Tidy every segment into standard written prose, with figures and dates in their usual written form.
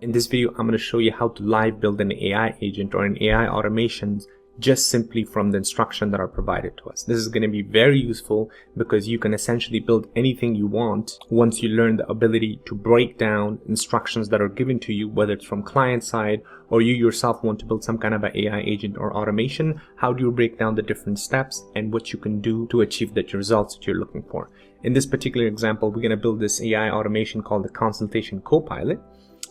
In this video, I'm going to show you how to live build an AI agent or an AI automation just simply from the instruction that are provided to us. This is going to be very useful because you can essentially build anything you want once you learn the ability to break down instructions that are given to you, whether it's from client side or you yourself want to build some kind of an AI agent or automation. How do you break down the different steps and what you can do to achieve the results that you're looking for? In this particular example, we're going to build this AI automation called the consultation copilot.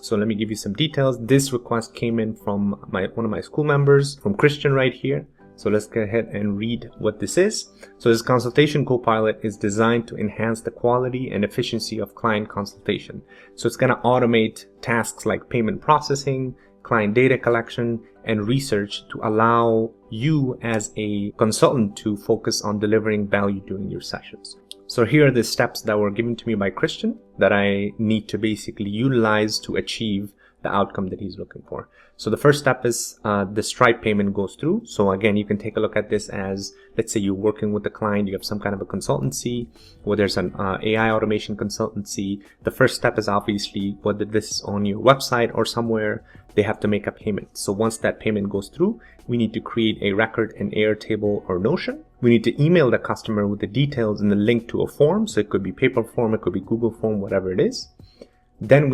So let me give you some details. This request came in from one of my school members, from Christian right here. So let's go ahead and read what this is. So this consultation copilot is designed to enhance the quality and efficiency of client consultation. So it's going to automate tasks like payment processing, client data collection, and research to allow you as a consultant to focus on delivering value during your sessions. So here are the steps that were given to me by Christian that I need to basically utilize to achieve the outcome that he's looking for. So the first step is the Stripe payment goes through. So again, you can take a look at this as, let's say you're working with a client, you have some kind of a consultancy, or there's an AI automation consultancy. The first step is obviously whether this is on your website or somewhere, they have to make a payment. So once that payment goes through, we need to create a record in Airtable or Notion. We need to email the customer with the details and the link to a form. So it could be paper form, it could be Google form, whatever it is. Then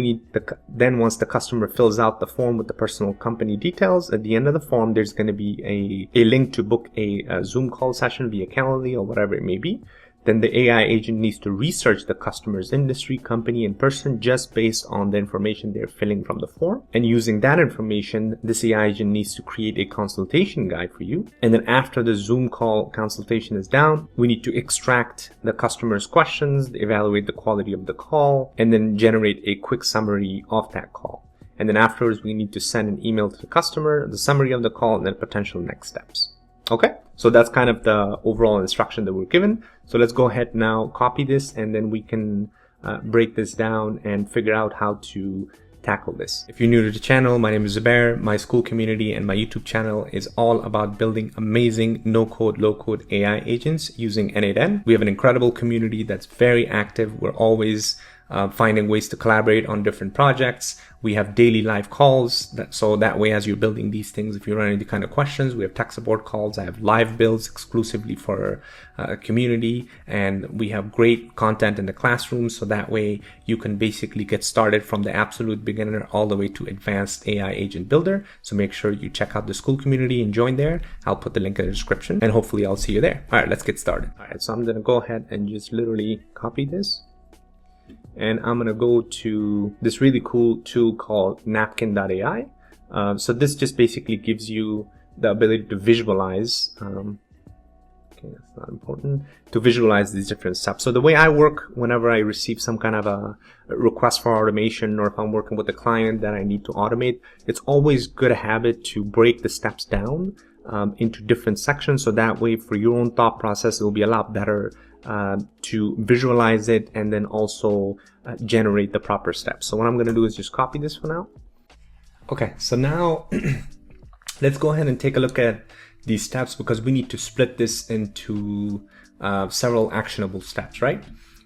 once the customer fills out the form with the personal company details, at the end of the form, there's going to be a link to book a Zoom call session via Calendly or whatever it may be. Then the AI agent needs to research the customer's industry, company, and person just based on the information they're filling from the form. And using that information, this AI agent needs to create a consultation guide for you. And then after the Zoom call consultation is down, we need to extract the customer's questions, evaluate the quality of the call, and then generate a quick summary of that call. And then afterwards, we need to send an email to the customer, the summary of the call, and then potential next steps. Okay, so that's kind of the overall instruction that we're given. So let's go ahead now, copy this, and then we can break this down and figure out how to tackle this. If you're new to the channel, my name is Zubair. My school community and my YouTube channel is all about building amazing no-code, low-code AI agents using N8N. We have an incredible community that's very active. We're always finding ways to collaborate on different projects. We have daily live calls, so that way as you're building these things, if you run into kind of questions, we have tech support calls. I have live builds exclusively for a community, and we have great content in the classroom, so that way you can basically get started from the absolute beginner all the way to advanced AI agent builder. So make sure you check out the school community and join there. I'll put the link in the description, and hopefully I'll see you there. All right, let's get started. All right, so I'm going to go ahead and just literally copy this. And I'm going to go to this really cool tool called napkin.ai. So this just basically gives you the ability to visualize, okay, that's not important, to visualize these different steps. So the way I work whenever I receive some kind of a request for automation, or if I'm working with a client that I need to automate, it's always good habit to break the steps down into different sections. So that way for your own thought process, it will be a lot better to visualize it and then also generate the proper steps. So what I'm going to do is just copy this for now. Okay, so now let's go ahead and take a look at these steps because we need to split this into several actionable steps, right?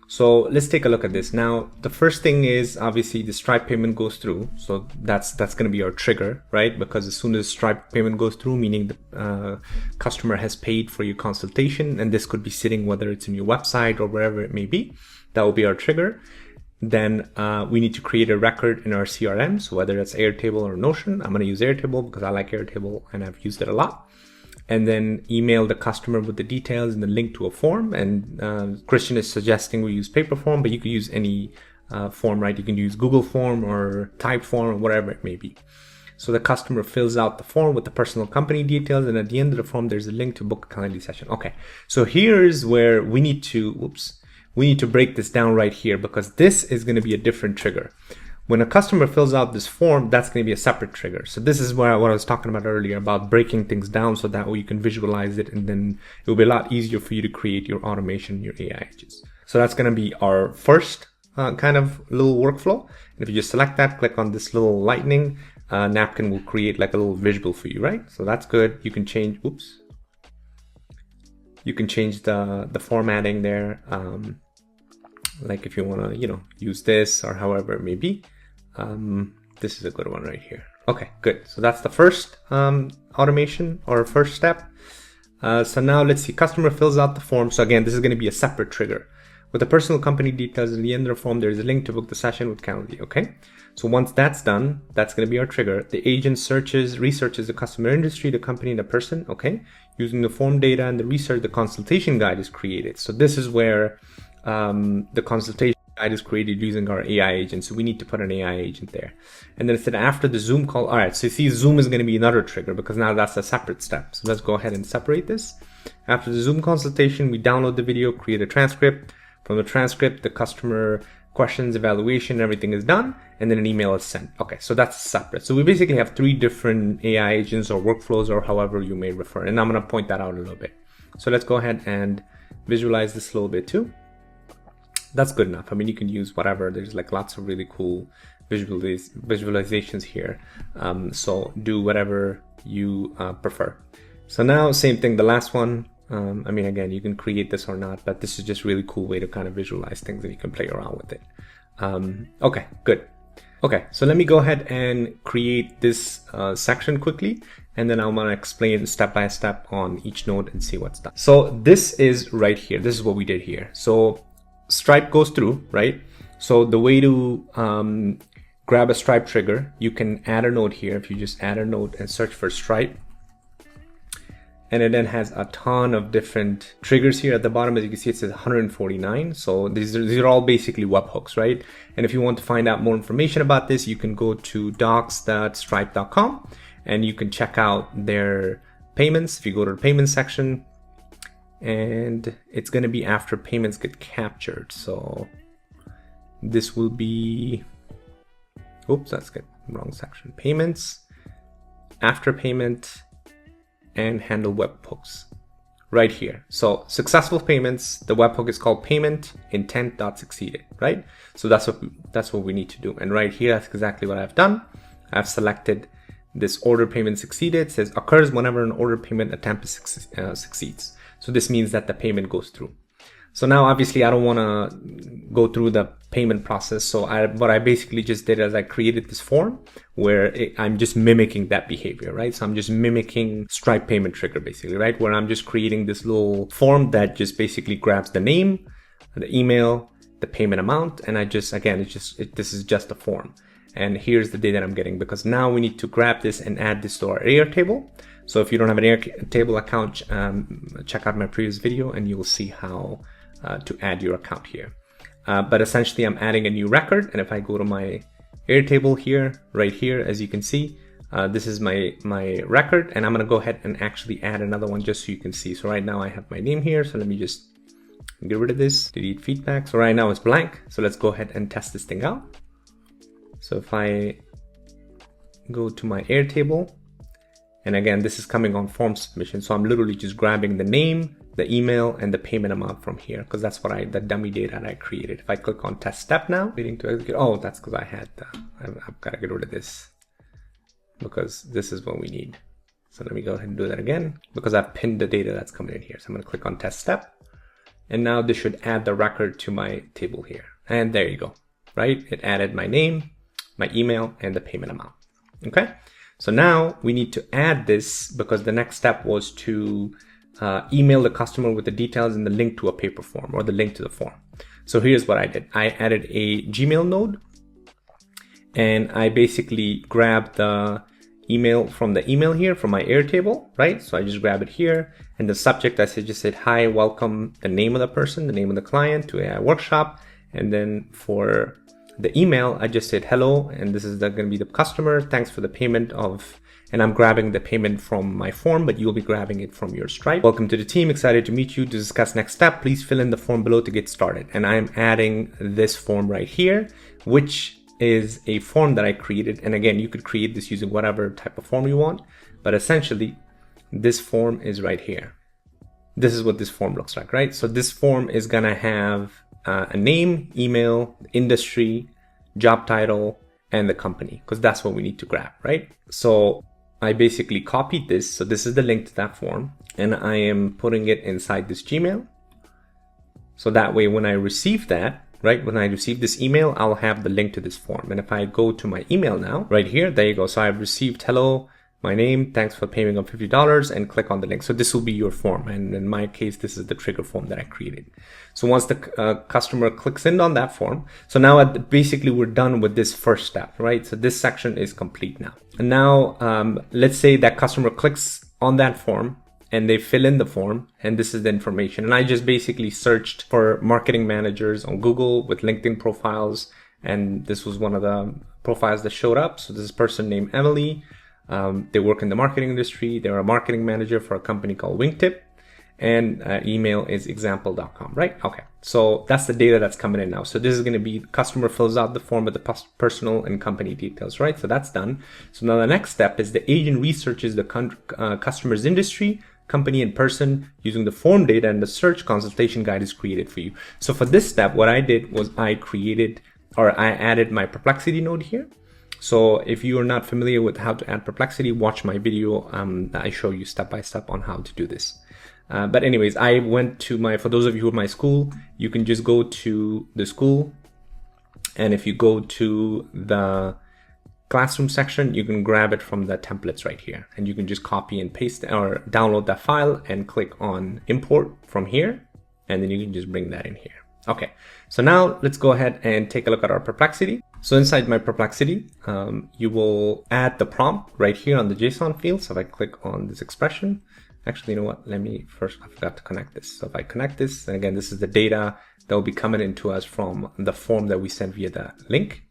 So let's take a look at this. Now, the first thing is obviously the Stripe payment goes through. So that's going to be our trigger, right? Because as soon as Stripe payment goes through, meaning the customer has paid for your consultation, and this could be sitting whether it's in your website or wherever it may be, that will be our trigger. Then we need to create a record in our CRM. So whether it's Airtable or Notion, I'm going to use Airtable because I like Airtable and I've used it a lot. And then email the customer with the details and the link to a form. And Christian is suggesting we use paper form, but you could use any form, right? You can use Google form or type form or whatever it may be. So the customer fills out the form with the personal company details. And at the end of the form, there's a link to book a Calendly session. Okay, so here's where we need to, we need to break this down right here because this is going to be a different trigger. When a customer fills out this form, that's going to be a separate trigger. So this is what I was talking about earlier about breaking things down so that way you can visualize it, and then it will be a lot easier for you to create your automation, your AI agents. So that's going to be our first kind of little workflow. And if you just select that, click on this little lightning, napkin will create like a little visual for you, right? So that's good. You can change, you can change the formatting there. Like if you want to, use this or however it may be. this is a good one right here. Okay, good. So that's the first automation or first step. So now let's see, customer fills out the form. So again, this is going to be a separate trigger. With the personal company details in the end of the form, there is a link to book the session with Calendly. Okay. So once that's done, that's going to be our trigger. The agent researches the customer industry, the company, and the person. Okay. Using the form data and the research, the consultation guide is created. So this is where the consultation guide is created using our AI agent. So we need to put an AI agent there. And then it said after the Zoom call. All right. So you see Zoom is going to be another trigger because now that's a separate step. So let's go ahead and separate this. After the Zoom consultation, we download the video, create a transcript. From the transcript, the customer questions, evaluation, everything is done, and then an email is sent. Okay, so that's separate. So we basically have 3 different AI agents or workflows or however you may refer, and I'm going to point that out a little bit. So let's go ahead and visualize this a little bit too. That's good enough. I mean, you can use whatever. There's like lots of really cool visualizations here. So do whatever you prefer. So now, same thing, the last one. I mean, again, you can create this or not, but this is just a really cool way to kind of visualize things and you can play around with it. Okay, good. Okay, so let me go ahead and create this section quickly, and then I'm going to explain step by step on each node and see what's done. So this is right here. This is what we did here. So Stripe goes through, right? So the way to grab a Stripe trigger, you can add a node here. If you just add a node and search for Stripe, and it then has a ton of different triggers here at the bottom. As you can see, it says 149. So these are all basically webhooks, right? And if you want to find out more information about this, you can go to docs.stripe.com and you can check out their payments. If you go to the payments section, and it's going to be after payments get captured. So this will be, oops, that's good, wrong section. Payments, after payment, and handle webhooks right here. So successful payments, the webhook is called payment intent.succeeded, right? So that's what we need to do. And right here, that's exactly what I've done. I've selected this order payment succeeded. It says occurs whenever an order payment attempt succeeds. So this means that the payment goes through. So now obviously I don't want to go through the payment process. So what I basically just did is I created this form where I'm just mimicking that behavior, right? So I'm just mimicking Stripe payment trigger basically, right? Where I'm just creating this little form that just basically grabs the name, the email, the payment amount. And I just, again, this is just a form. And here's the data I'm getting, because now we need to grab this and add this to our Airtable. So if you don't have an Airtable account, check out my previous video and you will see how to add your account here. But essentially I'm adding a new record, and if I go to my Airtable here, right here, as you can see, this is my record, and I'm gonna go ahead and actually add another one just so you can see. So right now I have my name here, so let me just get rid of this, delete feedback. So right now it's blank, so let's go ahead and test this thing out. So if I go to my Airtable, and again, this is coming on form submission, so I'm literally just grabbing the name, the email, and the payment amount from here, because that's what the dummy data that I created. If I click on test step now, waiting to execute, oh, that's because I had, I've got to get rid of this, because this is what we need. So let me go ahead and do that again, because I've pinned the data that's coming in here. So I'm going to click on test step, and now this should add the record to my table here. And there you go, right? It added my name, my email, and the payment amount. Okay. So now we need to add this, because the next step was to email the customer with the details and the link to a paper form, or the link to the form. So here's what I did. I added a Gmail node, and I basically grabbed the email from the email here from my Airtable, right? So I just grab it here, and the subject, I just said, hi, welcome, the name of the person, the name of the client to AI workshop. And then for the email, I just said hello, and this is going to be the customer. Thanks for the payment of, and I'm grabbing the payment from my form, but you'll be grabbing it from your Stripe. Welcome to the team. Excited to meet you. To discuss next step, please fill in the form below to get started. And I'm adding this form right here, which is a form that I created. And again, you could create this using whatever type of form you want, but essentially this form is right here. This is what this form looks like, right? So this form is going to have a name, email, industry, job title, and the company, because that's what we need to grab, right? So I basically copied this. So this is the link to that form, and I am putting it inside this Gmail. So that way, when I receive that, right? When I receive this email, I'll have the link to this form. And if I go to my email now, right here, there you go. So I've received hello, my name, thanks for paying of $50, and click on the link. So this will be your form. And in my case, this is the trigger form that I created. So once the customer clicks in on that form, so now basically we're done with this first step, right? So this section is complete now. And now let's say that customer clicks on that form and they fill in the form, and this is the information. And I just basically searched for marketing managers on Google with LinkedIn profiles, and this was one of the profiles that showed up. So this is a person named Emily. They work in the marketing industry. They're a marketing manager for a company called Wingtip, and email is example.com, right? Okay, so that's the data that's coming in now. So this is going to be customer fills out the form with the personal and company details, right? So that's done. So now the next step is the agent researches the customer's industry, company, and person using the form data, and the search consultation guide is created for you. So for this step, what I did was I added my Perplexity node here. So if you are not familiar with how to add Perplexity, watch my video. I show you step by step on how to do this. But anyways, I went to for those of you who are my school, you can just go to the school. And if you go to the classroom section, you can grab it from the templates right here, and you can just copy and paste or download that file and click on import from here, and then you can just bring that in here. Okay, so now let's go ahead and take a look at our Perplexity. So inside my Perplexity, you will add the prompt right here on the JSON field. So if I click on this expression, actually, you know what? Let me first, I forgot to connect this. So if I connect this, and again, this is the data that will be coming into us from the form that we sent via the link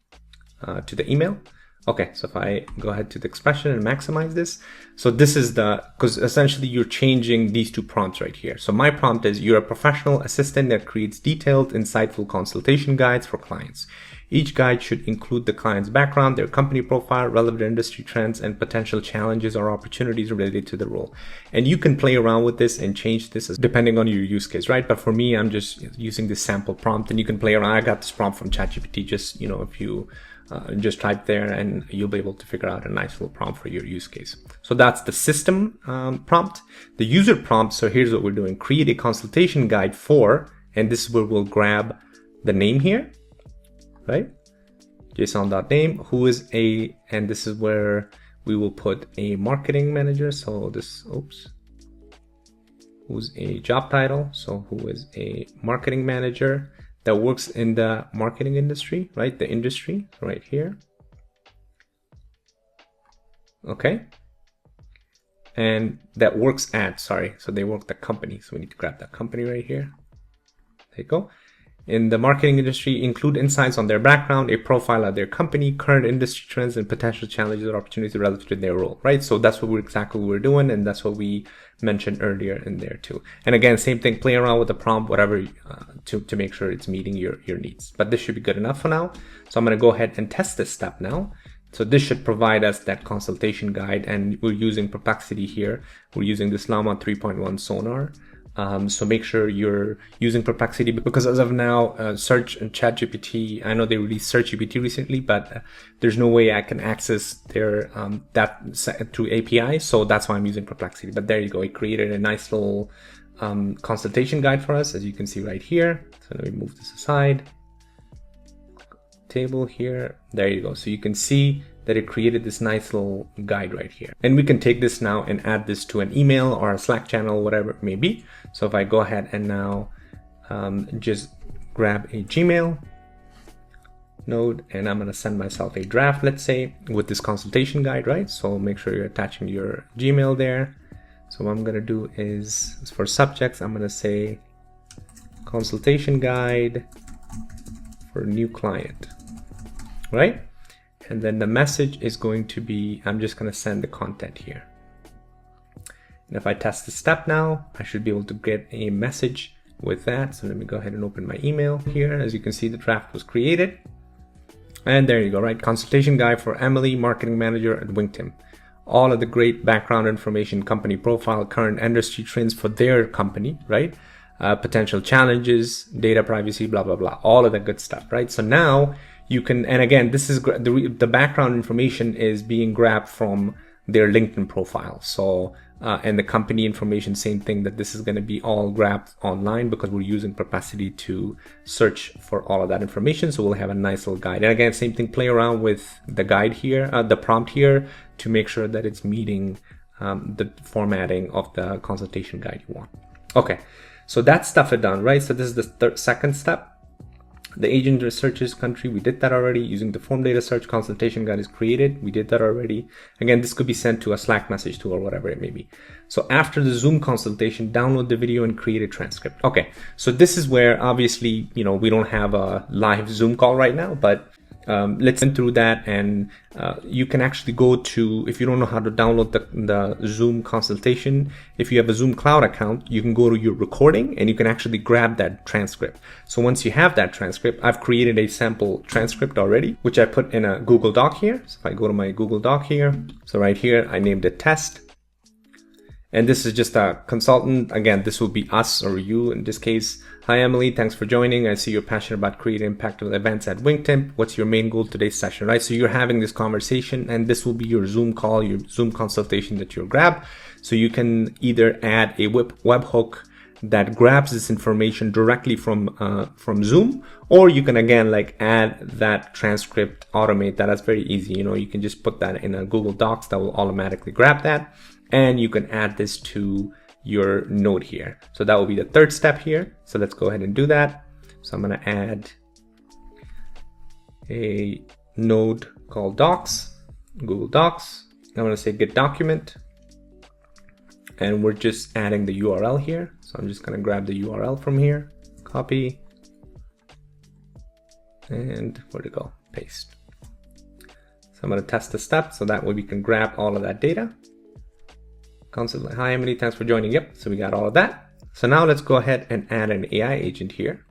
to the email. Okay, so if I go ahead to the expression and maximize this, so this is because essentially you're changing these two prompts right here. So my prompt is, you're a professional assistant that creates detailed, insightful consultation guides for clients. Each guide should include the client's background, their company profile, relevant industry trends, and potential challenges or opportunities related to the role. And you can play around with this and change this depending on your use case, right? But for me, I'm just using this sample prompt, and you can play around. I got this prompt from ChatGPT. Just, if you just type there, and you'll be able to figure out a nice little prompt for your use case. So that's the system prompt. The user prompt, so here's what we're doing. Create a consultation guide for, and this is where we'll grab the name here, right? JSON.name, who is and this is where we will put a marketing manager. So this, who's a job title. So who is a marketing manager that works in the marketing industry, right? The industry right here. Okay. And that works at, so they work the company. So we need to grab that company right here. There you go. In the marketing industry, include insights on their background, a profile of their company, current industry trends, and potential challenges or opportunities relative to their role, right? So that's exactly what we're doing, and that's what we mentioned earlier in there too. And again, same thing, play around with the prompt, whatever, to make sure it's meeting your needs. But this should be good enough for now. So I'm going to go ahead and test this step now. So this should provide us that consultation guide, and we're using Perplexity here. We're using this Llama 3.1 Sonar. So make sure you're using Perplexity, because as of now, Search and ChatGPT, I know they released SearchGPT recently, but there's no way I can access their that through API. So that's why I'm using Perplexity. But there you go. It created a nice little consultation guide for us, as you can see right here. So let me move this aside. Table here. There you go. So you can see that it created this nice little guide right here. And we can take this now and add this to an email or a Slack channel, whatever it may be. So if I go ahead and now just grab a Gmail node, and I'm gonna send myself a draft, let's say, with this consultation guide, right? So make sure you're attaching your Gmail there. So what I'm gonna do is, for subjects, I'm gonna say consultation guide for new client, right? And then the message is going to be, I'm just going to send the content here. And if I test the step now, I should be able to get a message with that. So let me go ahead and open my email here. As you can see, the draft was created. And there you go, right? Consultation guide for Emily, marketing manager at Wingtip. All of the great background information, company profile, current industry trends for their company, right? Potential challenges, data privacy, blah, blah, blah. All of that good stuff, right? So now you can, and again, this is the background information is being grabbed from their LinkedIn profile. So, and the company information, same thing, that this is going to be all grabbed online because we're using Perplexity to search for all of that information. So we'll have a nice little guide. And again, same thing, play around with the guide here, the prompt here, to make sure that it's meeting the formatting of the consultation guide you want. Okay, so that stuff is done, right? So this is the second step. The agent researches country, we did that already. Using the form data search, consultation guide is created, we did that already. Again, this could be sent to a Slack message tool or whatever it may be. So after the Zoom consultation, download the video and create a transcript. Okay, so this is where obviously, we don't have a live Zoom call right now, but let's go through that. And you can actually go to, if you don't know how to download the Zoom consultation, if you have a Zoom Cloud account, you can go to your recording and you can actually grab that transcript. So once you have that transcript, I've created a sample transcript already, which I put in a Google Doc here. So if I go to my Google Doc here, so right here, I named it test. And this is just a consultant. Again, this will be us or you in this case. Hi, Emily. Thanks for joining. I see you're passionate about creating impactful events at Wingtip. What's your main goal today's session, right? So you're having this conversation and this will be your Zoom call, your Zoom consultation that you'll grab. So you can either add a webhook that grabs this information directly from Zoom, or you can again like add that transcript, automate that. That's very easy. You can just put that in a Google Docs that will automatically grab that. And you can add this to your node here. So that will be the third step here. So let's go ahead and do that. So I'm going to add a node called Docs, Google Docs. I'm going to say get document. And we're just adding the URL here. So I'm just going to grab the URL from here, copy, and where'd it go? Paste. So I'm going to test the step so that way we can grab all of that data. Hi, Emily, thanks for joining. Yep, so we got all of that. So now let's go ahead and add an AI agent here.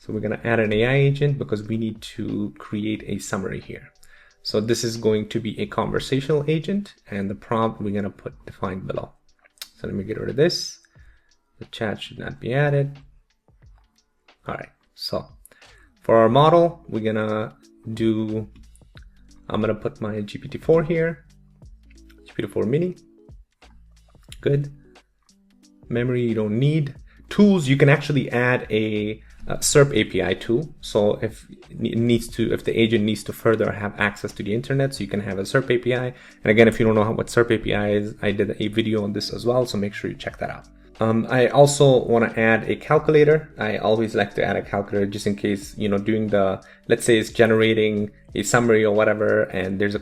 So we're going to add an AI agent because we need to create a summary here. So this is going to be a conversational agent, and the prompt we're going to put defined below. So let me get rid of this. The chat should not be added. All right, so for our model, we're going to do, I'm going to put my GPT-4 here. GPT-4 mini. Good. Memory you don't need. Tools, you can actually add a SERP API tool. So if the agent needs to further have access to the internet, so you can have a SERP API. And again, if you don't know what SERP API is, I did a video on this as well, so make sure you check that out. I also want to add a calculator. I always like to add a calculator just in case, doing let's say it's generating a summary or whatever, and there's a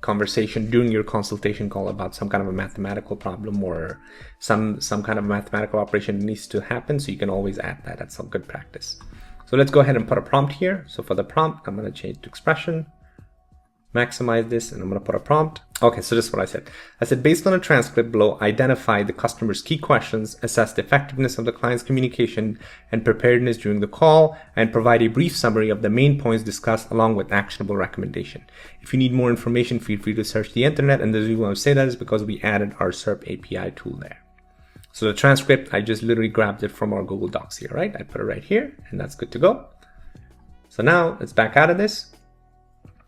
conversation during your consultation call about some kind of a mathematical problem or some kind of mathematical operation needs to happen. So you can always add that. That's some good practice. So let's go ahead and put a prompt here. So for the prompt, I'm going to change to expression. Maximize this, and I'm going to put a prompt. Okay, so this is what I said. I said, based on a transcript below, identify the customer's key questions, assess the effectiveness of the client's communication and preparedness during the call, and provide a brief summary of the main points discussed along with actionable recommendation. If you need more information, feel free to search the internet. And the reason why I say that is because we added our SERP API tool there. So the transcript, I just literally grabbed it from our Google Docs here, right? I put it right here, and that's good to go. So now let's back out of this.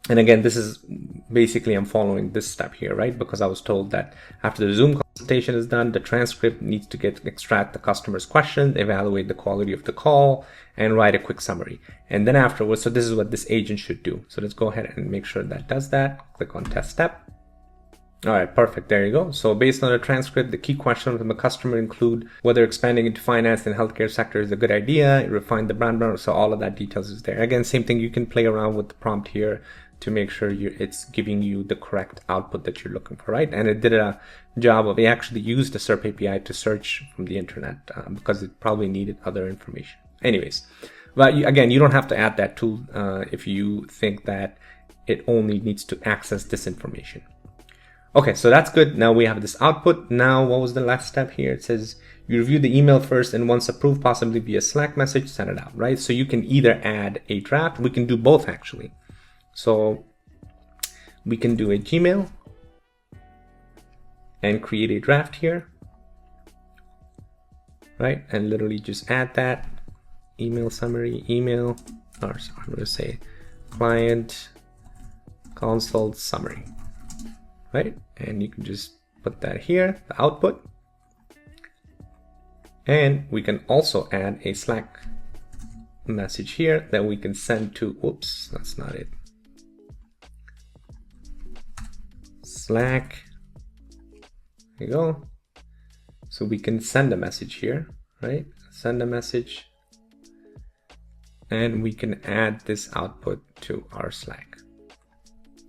And again, this is basically, I'm following this step here, right? Because I was told that after the Zoom consultation is done, the transcript needs to extract the customer's question, evaluate the quality of the call, and write a quick summary. And then afterwards, so this is what this agent should do. So let's go ahead and make sure that does that. Click on test step. All right, perfect. There you go. So based on the transcript, the key questions from the customer include whether expanding into finance and healthcare sector is a good idea, refine the brand. So all of that details is there. Again, same thing. You can play around with the prompt here to make sure it's giving you the correct output that you're looking for, right? And it did a job of, they actually used the SERP API to search from the internet because it probably needed other information. Anyways, but again, you don't have to add that tool if you think that it only needs to access this information. Okay, so that's good. Now we have this output. Now, what was the last step here? It says you review the email first, and once approved, possibly via Slack message, send it out, right? So you can either add a draft. We can do both actually. So we can do a Gmail and create a draft here, right? And literally just add that email summary, or sorry, I'm going to say client consult summary, right? And you can just put that here, the output. And we can also add a Slack message here that we can send to, oops, that's not it. Slack, there you go. So we can send a message here, right? Send a message. And we can add this output to our Slack.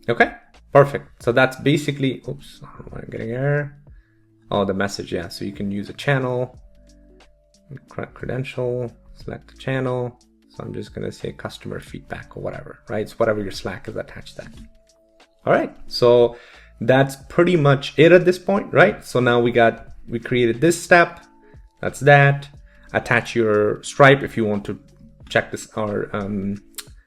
Okay, perfect. So that's basically, oops, I'm getting error. Oh, the message, yeah. So you can use a channel, credential, select the channel. So I'm just gonna say customer feedback or whatever, right? So whatever your Slack is attached to that. All right, so that's pretty much it at this point, right? So now we created this step, that's that. Attach your Stripe if you want to check this or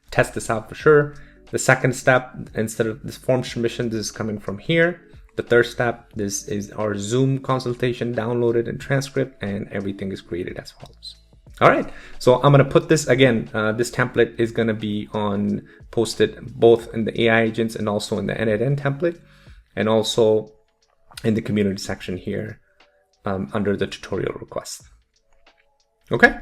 test this out for sure. The second step, instead of this form submission, this is coming from here. The third step, this is our Zoom consultation downloaded and transcript, and everything is created as follows. All right, so I'm gonna put this again, this template is gonna be posted both in the AI agents and also in the end-to-end template, and also in the community section here under the tutorial request. Okay.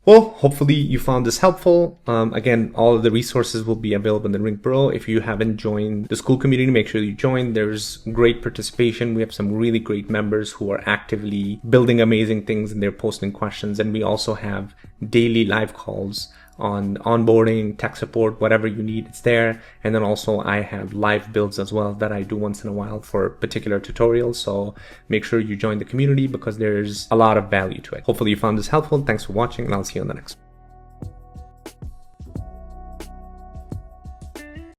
Well, hopefully you found this helpful. Again, all of the resources will be available in the link below. If you haven't joined the school community, make sure you join. There's great participation. We have some really great members who are actively building amazing things, and they're posting questions. And we also have daily live calls on onboarding, tech support, whatever you need, it's there. And then also I have live builds as well that I do once in a while for particular tutorials. So make sure you join the community because there's a lot of value to it. Hopefully you found this helpful. Thanks for watching, and I'll see you on the next one.